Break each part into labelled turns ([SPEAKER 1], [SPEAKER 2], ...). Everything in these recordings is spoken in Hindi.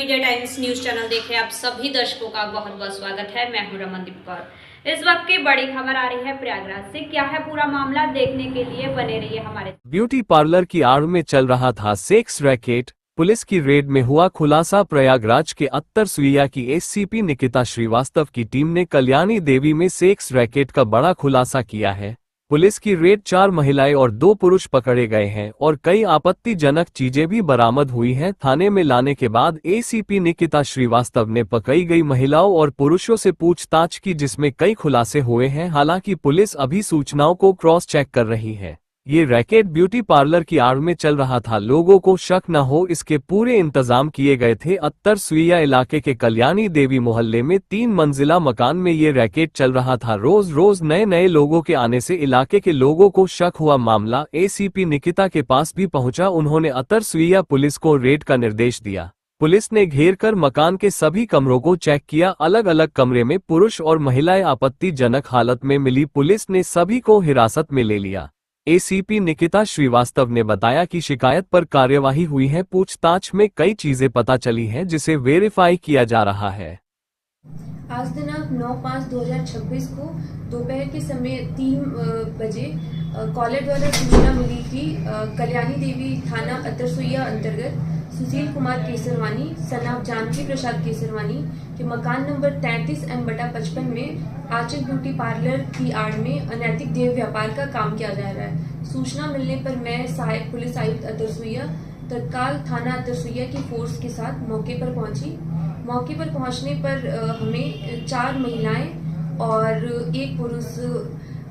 [SPEAKER 1] मीडिया टाइम्स न्यूज चैनल देखे आप सभी दर्शकों का बहुत बहुत स्वागत है। मैं हूं रमनदीप कौर। इस वक्त की बड़ी खबर आ रही है प्रयागराज से। क्या है पूरा मामला, देखने के लिए बने रहिए हमारे।
[SPEAKER 2] ब्यूटी पार्लर की आड़ में चल रहा था सेक्स रैकेट। पुलिस की रेड में हुआ खुलासा। प्रयागराज के अत्तर सुइया की एससीपी निकिता श्रीवास्तव की टीम ने कल्याणी देवी में सेक्स रैकेट का बड़ा खुलासा किया है। पुलिस की रेड 4 महिलाएं और 2 पुरुष पकड़े गए हैं और कई आपत्तिजनक चीजें भी बरामद हुई हैं। थाने में लाने के बाद एसीपी निकिता श्रीवास्तव ने पकड़ी गई महिलाओं और पुरुषों से पूछताछ की, जिसमें कई खुलासे हुए हैं। हालांकि पुलिस अभी सूचनाओं को क्रॉस चेक कर रही है। ये रैकेट ब्यूटी पार्लर की आड़ में चल रहा था। लोगों को शक न हो, इसके पूरे इंतजाम किए गए थे। अत्तर सुइया इलाके के कल्याणी देवी मोहल्ले में 3 मंजिला मकान में ये रैकेट चल रहा था। रोज रोज नए नए लोगों के आने से इलाके के लोगों को शक हुआ। मामला एसीपी निकिता के पास भी पहुंचा। उन्होंने अत्तर सुइया पुलिस को रेड का निर्देश दिया। पुलिस ने घेर कर मकान के सभी कमरों को चेक किया। अलग अलग कमरे में पुरुष और महिलाएं आपत्तिजनक हालत में मिली। पुलिस ने सभी को हिरासत में ले लिया। एसीपी निकिता श्रीवास्तव ने बताया कि शिकायत पर कार्यवाही हुई है। पूछताछ में कई चीजें पता चली हैं, जिसे वेरीफाई किया जा रहा है।
[SPEAKER 3] आज दिनांक 9/5/2026 को दोपहर के समय 3 बजे कॉलर द्वारा सूचना मिली थी कल्याणी देवी थाना अत्तरसुइया अंतर्गत सुशील कुमार केसरवानी सनाब जानकी प्रसाद केसरवानी के मकान नंबर 33M/55 में आंचल ब्यूटी पार्लर की आड़ में अनैतिक देह व्यापार का काम किया जा रहा है। सूचना मिलने पर मैं सहायक पुलिस आयुक्त अत्तरसुइया तत्काल थाना अत्तरसुइया की फोर्स के साथ मौके पर पहुंची। मौके पर पहुंचने पर हमें 4 महिलाएं और 1 पुरुष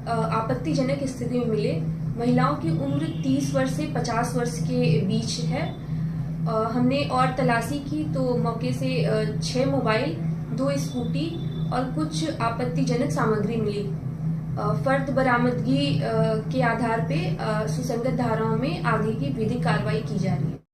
[SPEAKER 3] आपत्तिजनक स्थिति में मिले। महिलाओं की उम्र 30 वर्ष से 50 वर्ष के बीच है। हमने और तलाशी की तो मौके से 6 मोबाइल, 2 स्कूटी और कुछ आपत्तिजनक सामग्री मिली। फर्द बरामदगी के आधार पे सुसंगत धाराओं में आगे की विधिक कार्रवाई की जा रही है।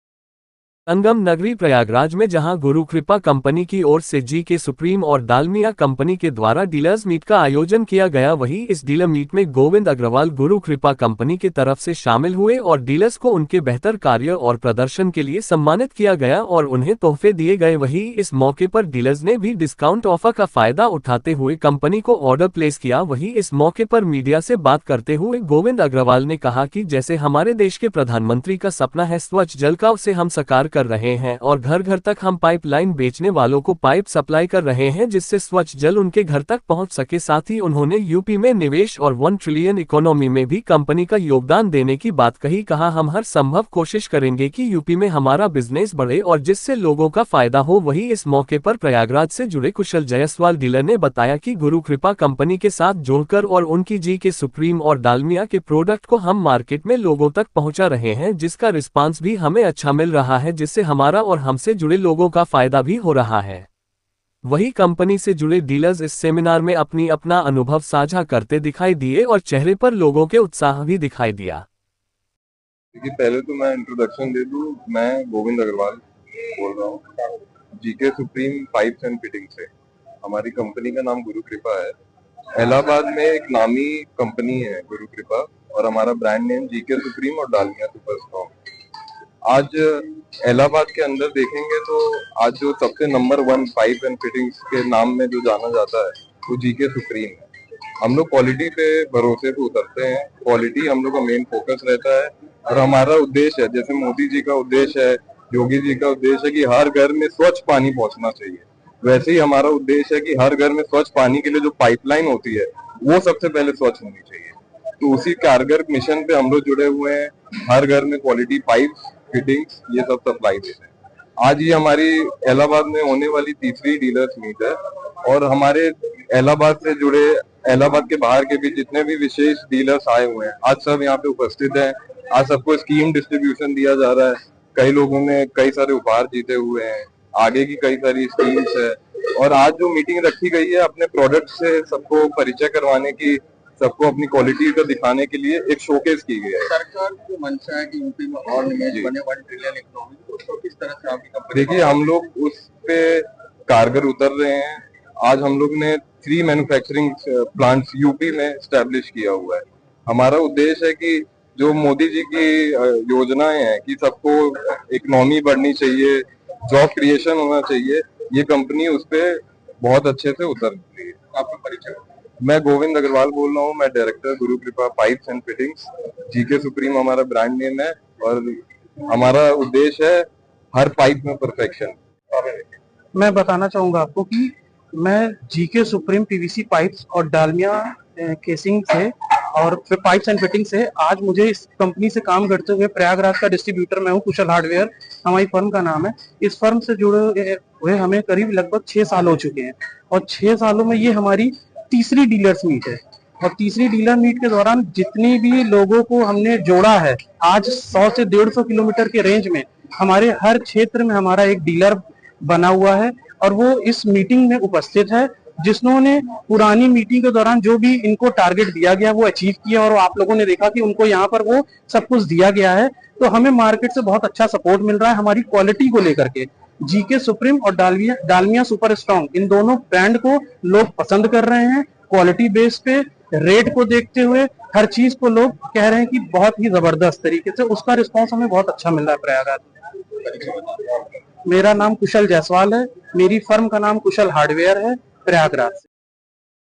[SPEAKER 2] संगम नगरी प्रयागराज में जहां गुरु कृपा कंपनी की ओर से जीके सुप्रीम और दालमिया कंपनी के द्वारा डीलर्स मीट का आयोजन किया गया, वहीं इस डीलर मीट में गोविंद अग्रवाल गुरु कृपा कंपनी की तरफ से शामिल हुए और डीलर्स को उनके बेहतर कार्य और प्रदर्शन के लिए सम्मानित किया गया और उन्हें तोहफे दिए गए। वहीं इस मौके पर डीलर्स ने भी डिस्काउंट ऑफर का फायदा उठाते हुए कंपनी को ऑर्डर प्लेस किया। वहीं इस मौके पर मीडिया से बात करते हुए गोविंद अग्रवाल ने कहा कि जैसे हमारे देश के प्रधानमंत्री का सपना है स्वच्छ जल का, उसे हम साकार कर रहे हैं और घर घर तक हम पाइपलाइन बेचने वालों को पाइप सप्लाई कर रहे हैं, जिससे स्वच्छ जल उनके घर तक पहुंच सके। साथ ही उन्होंने यूपी में निवेश और 1 ट्रिलियन इकोनॉमी में भी कंपनी का योगदान देने की बात कही। कहा, हम हर संभव कोशिश करेंगे कि यूपी में हमारा बिजनेस बढ़े और जिससे लोगों का फायदा हो। वहीं इस मौके पर प्रयागराज से जुड़े कुशल जायसवाल डीलर ने बताया कि गुरु कृपा कंपनी के साथ जोड़कर और उनकी जीके सुप्रीम और दालमिया के प्रोडक्ट को हम मार्केट में लोगों तक पहुंचा रहे हैं, जिसका रिस्पांस भी हमें अच्छा मिल रहा है, जिससे हमारा और हमसे जुड़े लोगों का फायदा भी हो रहा है। वही कंपनी से जुड़े डीलर्स इस सेमिनार में अपना अनुभव साझा करते दिखाई दिए और चेहरे पर लोगों के उत्साह भी दिखाई दिया।
[SPEAKER 4] देखिए, पहले तो मैं इंट्रोडक्शन दे दूं। मैं गोविंद अग्रवाल बोल रहा हूँ GK supreme pipes and fitting से। हमारी कंपनी का नाम गुरु कृपा है। इलाहाबाद में एक नामी कंपनी है गुरु कृपा और हमारा ब्रांड नेम जीके सुप्रीम और डालमिया सुपर स्ट्रॉन्ग। आज इलाहाबाद के अंदर देखेंगे तो आज जो सबसे नंबर 1 पाइप एंड फिटिंग्स के नाम में जो जाना जाता है वो जीके सुप्रीम है। हम लोग क्वालिटी पे भरोसे पे उतरते हैं। क्वालिटी हम लोग का मेन फोकस रहता है और हमारा उद्देश्य है, जैसे मोदी जी का उद्देश्य है, योगी जी का उद्देश्य है कि हर घर में स्वच्छ पानी पहुंचना चाहिए, वैसे ही हमारा उद्देश्य है कि हर घर में स्वच्छ पानी के लिए जो पाइपलाइन होती है वो सबसे पहले स्वच्छ होनी चाहिए। तो उसी कारगर मिशन पे हम लोग जुड़े हुए हैं। हर घर में क्वालिटी पाइप फिटिंग्स ये सब सप्लाई देते हैं। आज ये हमारी इलाहाबाद में होने वाली तीसरी डीलर्स मीट है और हमारे इलाहाबाद से जुड़े, इलाहाबाद के बाहर के भी जितने भी विशेष डीलर्स आए हुए हैं, आज सब यहाँ पे उपस्थित हैं। आज सबको स्कीम डिस्ट्रीब्यूशन दिया जा रहा है। कई लोगों ने कई सारे उपहार जीते हुए हैं, आगे की कई सारी स्कीम्स है और आज जो मीटिंग रखी गई है अपने प्रोडक्ट से सबको परिचय करवाने की, सबको अपनी क्वालिटी को दिखाने के लिए एक शोकेस की गई है।
[SPEAKER 5] सरकार की मंशा है कि यूपी में और निवेश बने, 1 ट्रिलियन इकोनॉमी, तो किस तरह से आपकी कंपनी?
[SPEAKER 4] देखिए, हम लोग उस पे कारगर उतर रहे हैं। आज हम लोग ने 3 मैन्युफैक्चरिंग प्लांट्स यूपी में एस्टेब्लिश किया हुआ है। हमारा उद्देश्य है कि जो मोदी जी की योजनाएं हैं कि सबको इकोनॉमी बढ़नी चाहिए, जॉब क्रिएशन होना चाहिए। ये कंपनी उस पे बहुत अच्छे से उतर रही है।
[SPEAKER 5] आपका परिचय?
[SPEAKER 4] मैं गोविंद अग्रवाल बोल रहा हूँ। मैं डायरेक्टर गुरु कृपा pipes and fittings. GK supreme हमारा ब्रांड नेम है और हमारा उद्देश्य है हर पाइप में परफेक्शन।
[SPEAKER 6] मैं बताना चाहूंगा आपको कि मैं जीके सुप्रीम पीवीसी पाइप्स और डालमिया केसिंग से और फिर पाइप्स एंड फिटिंग से आज मुझे इस कंपनी से काम करते हुए प्रयागराज का डिस्ट्रीब्यूटर मैं हूँ, कुशल हार्डवेयर हमारी फर्म का नाम है। इस फर्म से जुड़े हुए हमें करीब लगभग 6 साल हो चुके हैं और 6 सालों में ये हमारी तीसरी डीलर्स मीट है और तीसरी डीलर मीट के दौरान जितनी भी लोगों को हमने जोड़ा है, आज 100 से 150 किलोमीटर के रेंज में हमारे हर क्षेत्र में हमारा एक डीलर बना हुआ है और वो इस मीटिंग में उपस्थित है, जिन्होंने पुरानी मीटिंग के दौरान जो भी इनको टारगेट दिया गया वो अचीव किया और आप लोगों ने देखा कि उनको यहाँ पर वो सब कुछ दिया गया है। तो हमें मार्केट से बहुत अच्छा सपोर्ट मिल रहा है हमारी क्वालिटी को लेकर के। जीके सुप्रीम और डालमिया सुपर स्ट्रॉन्ग, इन दोनों ब्रांड को लोग पसंद कर रहे हैं। क्वालिटी बेस पे, रेट को देखते हुए हर चीज को लोग कह रहे हैं कि बहुत ही जबरदस्त तरीके से उसका रिस्पॉन्स हमें बहुत अच्छा मिल रहा है प्रयागराज। मेरा नाम कुशल जायसवाल है, मेरी फर्म का नाम कुशल हार्डवेयर है, प्रयागराज।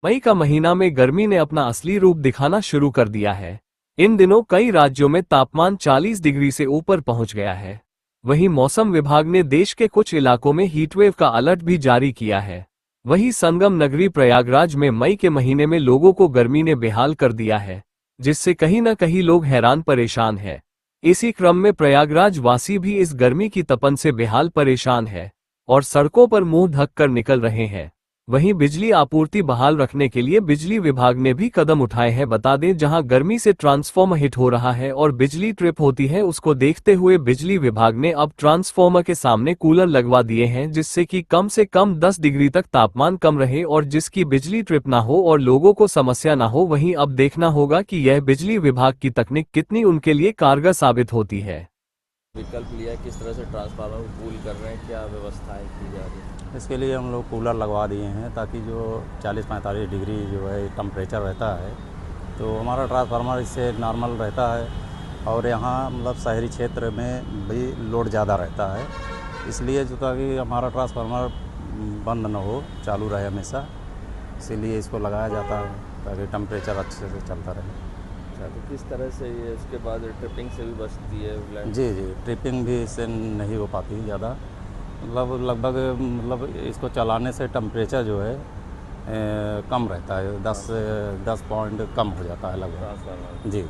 [SPEAKER 2] मई का महीना में गर्मी ने अपना असली रूप दिखाना शुरू कर दिया है। इन दिनों कई राज्यों में तापमान 40 डिग्री से ऊपर पहुंच गया है। वहीं मौसम विभाग ने देश के कुछ इलाकों में हीटवेव का अलर्ट भी जारी किया है। वहीं संगम नगरी प्रयागराज में मई के महीने में लोगों को गर्मी ने बेहाल कर दिया है, जिससे कहीं न कहीं लोग हैरान परेशान हैं। इसी क्रम में प्रयागराज वासी भी इस गर्मी की तपन से बेहाल परेशान है और सड़कों पर मुंह ढक कर निकल रहे हैं। वहीं बिजली आपूर्ति बहाल रखने के लिए बिजली विभाग ने भी कदम उठाए हैं। बता दें, जहां गर्मी से ट्रांसफार्मर हिट हो रहा है और बिजली ट्रिप होती है, उसको देखते हुए बिजली विभाग ने अब ट्रांसफार्मर के सामने कूलर लगवा दिए हैं, जिससे कि कम से कम 10 डिग्री तक तापमान कम रहे और जिसकी बिजली ट्रिप ना हो और लोगों को समस्या ना हो। वहीं अब देखना होगा कि यह बिजली विभाग की तकनीक कितनी उनके लिए कारगर साबित होती है।
[SPEAKER 7] विकल्प लिया है, किस तरह से ट्रांसफार्मर को कूल कर रहे हैं, क्या व्यवस्थाएं की जा रही है?
[SPEAKER 8] इसके लिए हम लोग कूलर लगवा दिए हैं ताकि जो 40-45 डिग्री जो है टेम्परेचर रहता है तो हमारा ट्रांसफार्मर इससे नॉर्मल रहता है। और यहाँ मतलब शहरी क्षेत्र में भी लोड ज़्यादा रहता है, इसलिए जो ताकि हमारा ट्रांसफार्मर बंद न हो, चालू रहे हमेशा, इसीलिए इसको लगाया जाता है ताकि टेम्परेचर अच्छे से चलता रहे।
[SPEAKER 7] अच्छा, तो किस तरह से ये उसके बाद ट्रिपिंग से भी बचती है?
[SPEAKER 8] जी, ट्रिपिंग भी इससे नहीं हो पाती ज़्यादा, मतलब लगभग मतलब इसको चलाने से टेम्परेचर जो है कम रहता है, 10 पॉइंट कम हो जाता है लगभग। जी।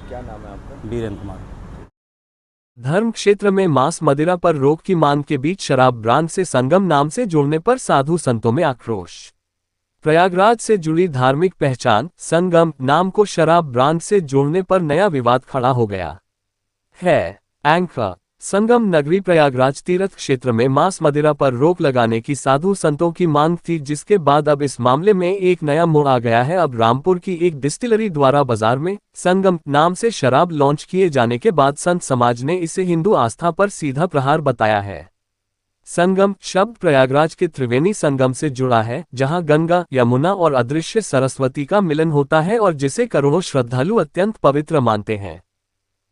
[SPEAKER 7] क्या नाम है आपका?
[SPEAKER 8] वीरेंद्र कुमार।
[SPEAKER 2] धर्म क्षेत्र में मांस मदिरा पर रोक की मांग के बीच शराब ब्रांड से संगम नाम से जोड़ने पर साधु संतों में आक्रोश। प्रयागराज से जुड़ी धार्मिक पहचान संगम नाम को शराब ब्रांड से जोड़ने पर नया विवाद खड़ा हो गया है। एंकर संगम नगरी प्रयागराज तीर्थ क्षेत्र में मांस मदिरा पर रोक लगाने की साधु संतों की मांग थी, जिसके बाद अब इस मामले में एक नया मोड़ आ गया है। अब रामपुर की एक डिस्टिलरी द्वारा बाजार में संगम नाम से शराब लॉन्च किए जाने के बाद संत समाज ने इसे हिंदू आस्था पर सीधा प्रहार बताया है। संगम शब्द प्रयागराज के त्रिवेणी संगम से जुड़ा है, जहां गंगा, यमुना और अदृश्य सरस्वती का मिलन होता है और जिसे करोड़ों श्रद्धालु अत्यंत पवित्र मानते हैं।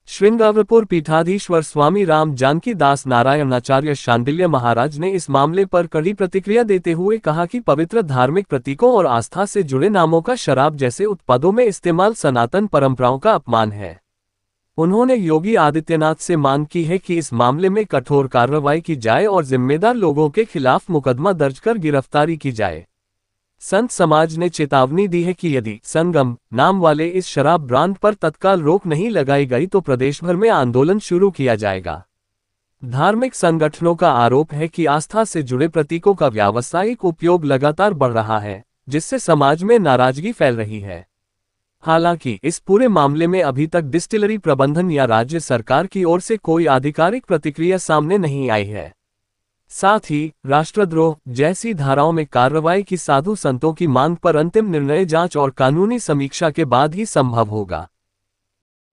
[SPEAKER 2] श्रृंगारपुर पीठाधीश्वर स्वामी राम जानकी दास नारायणाचार्य शांडिल्य महाराज ने इस मामले पर कड़ी प्रतिक्रिया देते हुए कहा कि पवित्र धार्मिक प्रतीकों और आस्था से जुड़े नामों का शराब जैसे उत्पादों में इस्तेमाल सनातन परंपराओं का अपमान है। उन्होंने योगी आदित्यनाथ से मांग की है कि इस मामले में कठोर कार्रवाई की जाए और जिम्मेदार लोगों के खिलाफ मुकदमा दर्ज कर गिरफ्तारी की जाए। संत समाज ने चेतावनी दी है कि यदि संगम नाम वाले इस शराब ब्रांड पर तत्काल रोक नहीं लगाई गई तो प्रदेश भर में आंदोलन शुरू किया जाएगा। धार्मिक संगठनों का आरोप है कि आस्था से जुड़े प्रतीकों का व्यावसायिक उपयोग लगातार बढ़ रहा है, जिससे समाज में नाराजगी फैल रही है। हालांकि इस पूरे मामले में अभी तक डिस्टिलरी प्रबंधन या राज्य सरकार की ओर से कोई आधिकारिक प्रतिक्रिया सामने नहीं आई है। साथ ही राष्ट्रद्रोह जैसी धाराओं में कार्रवाई की साधु संतों की मांग पर अंतिम निर्णय जांच और कानूनी समीक्षा के बाद ही संभव होगा।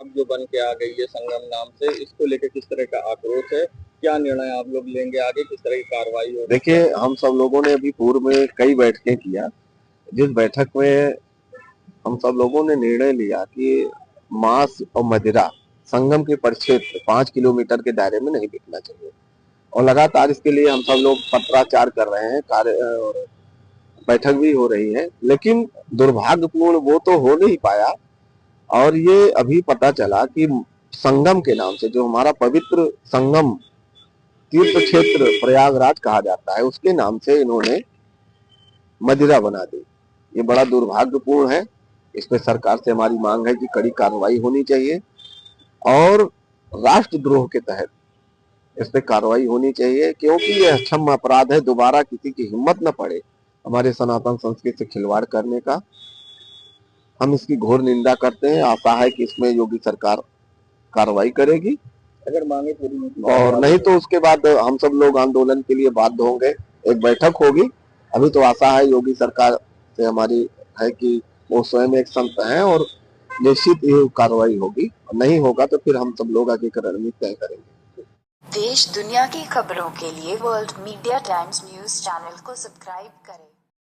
[SPEAKER 5] अब जो बन के आ गई है संगम नाम से, इसको लेकर किस तरह का आक्रोश है, क्या निर्णय आप लोग लेंगे आगे, किस तरह की कार्रवाई होगी?
[SPEAKER 9] देखिए, हम सब लोगों ने अभी पूर्व में कई बैठकें किया, जिस बैठक में हम सब लोगों ने निर्णय लिया कि मांस और मदिरा संगम के परिक्षेत्र 5 किलोमीटर के दायरे में नहीं बिकना चाहिए और लगातार इसके लिए हम सब लोग पत्राचार कर रहे हैं, कार्य और बैठक भी हो रही है, लेकिन दुर्भाग्यपूर्ण वो तो हो नहीं पाया। और ये अभी पता चला कि संगम के नाम से, जो हमारा पवित्र संगम तीर्थ क्षेत्र प्रयागराज कहा जाता है, उसके नाम से इन्होंने मदिरा बना दी। ये बड़ा दुर्भाग्यपूर्ण है। इस पे सरकार से हमारी मांग है कि कड़ी कार्रवाई होनी चाहिए और राष्ट्रद्रोह के तहत इस पे कार्रवाई होनी चाहिए, क्योंकि यह क्षम्य अपराध है। दोबारा किसी की हिम्मत न पड़े हमारे सनातन संस्कृति से खिलवाड़ करने का। हम इसकी घोर निंदा करते हैं। आशा है कि इसमें योगी सरकार कार्रवाई करेगी,
[SPEAKER 5] अगर मांगे पूरी
[SPEAKER 9] और नहीं तो उसके बाद हम सब लोग आंदोलन के लिए बाध्य होंगे। एक बैठक होगी। अभी तो आशा है योगी सरकार से हमारी है कि वो स्वयं एक संत हैं और निश्चित ही कार्रवाई होगी, और नहीं होगा तो फिर हम सब लोग आगे रणनीति तय करेंगे।
[SPEAKER 10] देश दुनिया की खबरों के लिए world media times news channel को सब्सक्राइब करें।